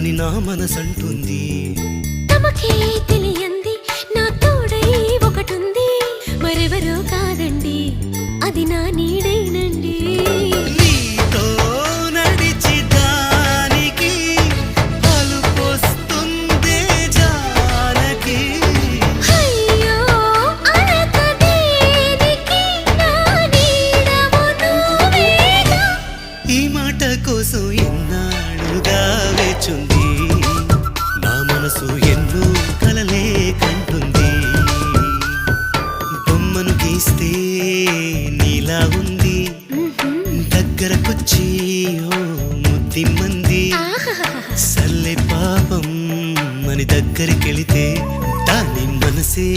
అని నా మనసంటుంది. తమకే తెలియంది నా తోడై ఒకటుంది, మరెవరో కాదండి అది నా నీడైనండి. నీతో నడిచి దానికి అలుపొస్తుందే జానకి. అయ్యో అనక దేనికి నా నీడవు నువ్వేగా. ఈ మాట కోసం ఎన్నాళ్ళుగా వేచుంది, నా మనసు ఎన్నో కలలే కంటుంది. బొమ్మను గీస్తే నీలా ఉంది, దగ్గరకొచ్చి ఓ ముద్దిమ్మంది. సల్లే పాపం అని దగ్గరికెళితే దాని మనసే